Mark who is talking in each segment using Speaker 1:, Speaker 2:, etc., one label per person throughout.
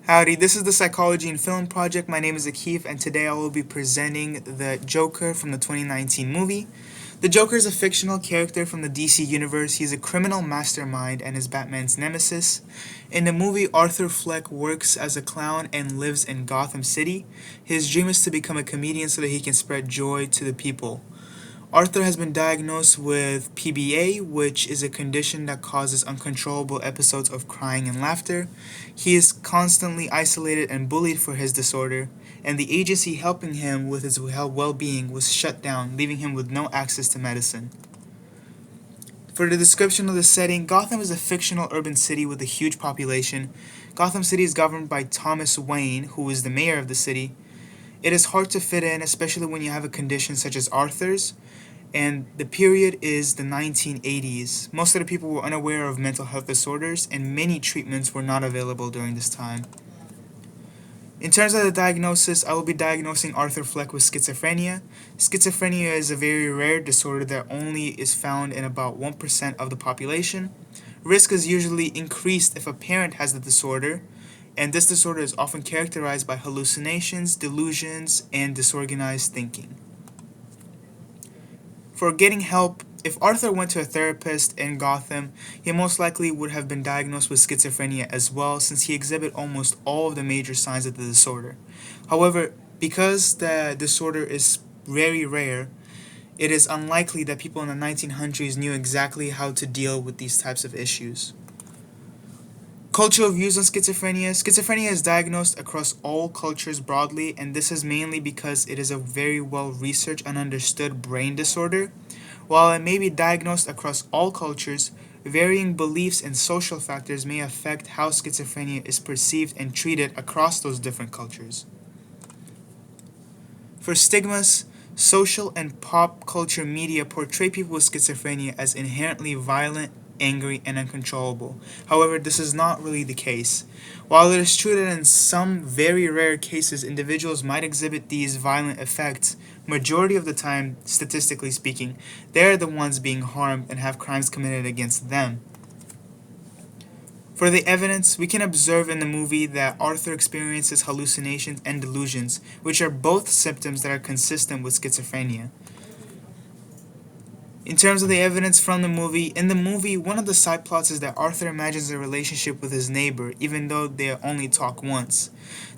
Speaker 1: Howdy, this is the Psychology and Film Project. My name is Akif, and today I will be presenting the Joker from the 2019 movie. The Joker is a fictional character from the DC universe. He's a criminal mastermind and is Batman's nemesis. In the movie, Arthur Fleck works as a clown and lives in Gotham City. His dream is to become a comedian so that he can spread joy to the people. Arthur has been diagnosed with PBA, which is a condition that causes uncontrollable episodes of crying and laughter. He is constantly isolated and bullied for his disorder, and the agency helping him with his well being was shut down, leaving him with no access to medicine. For the description of the setting, Gotham is a fictional urban city with a huge population. Gotham City is governed by Thomas Wayne, who is the mayor of the city. It is hard to fit in, especially when you have a condition such as Arthur's, and the period is the 1980s. Most of the people were unaware of mental health disorders, and many treatments were not available during this time. In terms of the diagnosis, I will be diagnosing Arthur Fleck with schizophrenia. Schizophrenia is a very rare disorder that only is found in about 1% of the population. Risk is usually increased if a parent has the disorder, and this disorder is often characterized by hallucinations, delusions, and disorganized thinking. For getting help, if Arthur went to a therapist in Gotham, he most likely would have been diagnosed with schizophrenia as well, since he exhibits almost all of the major signs of the disorder. However, because the disorder is very rare, it is unlikely that people in the 1900s knew exactly how to deal with these types of issues. Cultural views on schizophrenia. Schizophrenia is diagnosed across all cultures broadly, and this is mainly because it is a very well researched and understood brain disorder. While it may be diagnosed across all cultures, varying beliefs and social factors may affect how schizophrenia is perceived and treated across those different cultures. For stigmas, social and pop culture media portray people with schizophrenia as inherently violent, angry, and uncontrollable. However, this is not really the case. While it is true that in some very rare cases individuals might exhibit these violent effects, majority of the time, statistically speaking, they're the ones being harmed and have crimes committed against them. For the evidence, we can observe in the movie that Arthur experiences hallucinations and delusions, which are both symptoms that are consistent with schizophrenia. In terms of the evidence from the movie, in the movie, one of the side plots is that Arthur imagines a relationship with his neighbor, even though they only talk once.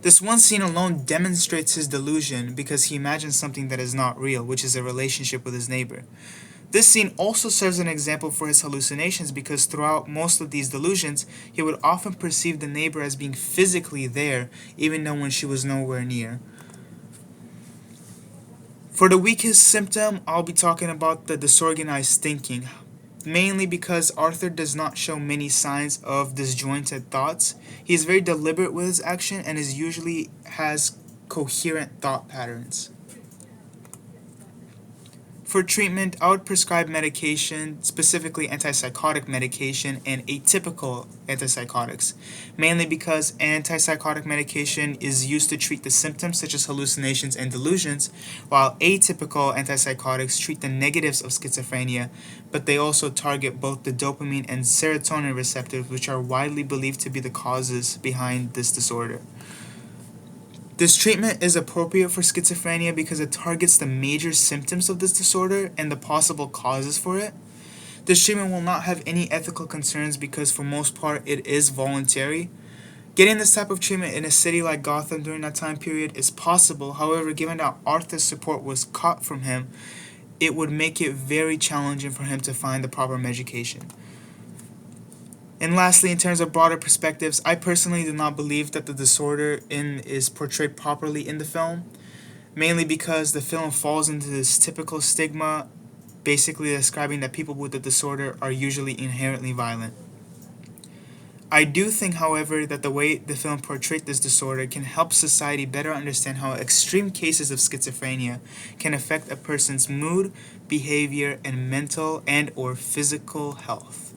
Speaker 1: This one scene alone demonstrates his delusion because he imagines something that is not real, which is a relationship with his neighbor. This scene also serves an example for his hallucinations because throughout most of these delusions, he would often perceive the neighbor as being physically there, even though when she was nowhere near. For the weakest symptom, I'll be talking about the disorganized thinking, mainly because Arthur does not show many signs of disjointed thoughts. He is very deliberate with his action and is usually has coherent thought patterns. For treatment, I would prescribe medication, specifically antipsychotic medication and atypical antipsychotics, mainly because antipsychotic medication is used to treat the symptoms such as hallucinations and delusions, while atypical antipsychotics treat the negatives of schizophrenia, but they also target both the dopamine and serotonin receptors, which are widely believed to be the causes behind this disorder. This treatment is appropriate for schizophrenia because it targets the major symptoms of this disorder and the possible causes for it. This treatment will not have any ethical concerns because, for most part, it is voluntary. Getting this type of treatment in a city like Gotham during that time period is possible, however, given that Arthur's support was cut from him, it would make it very challenging for him to find the proper medication. And lastly, in terms of broader perspectives, I personally do not believe that the disorder is portrayed properly in the film, mainly because the film falls into this typical stigma, basically describing that people with the disorder are usually inherently violent. I do think, however, that the way the film portrayed this disorder can help society better understand how extreme cases of schizophrenia can affect a person's mood, behavior, and mental and or physical health.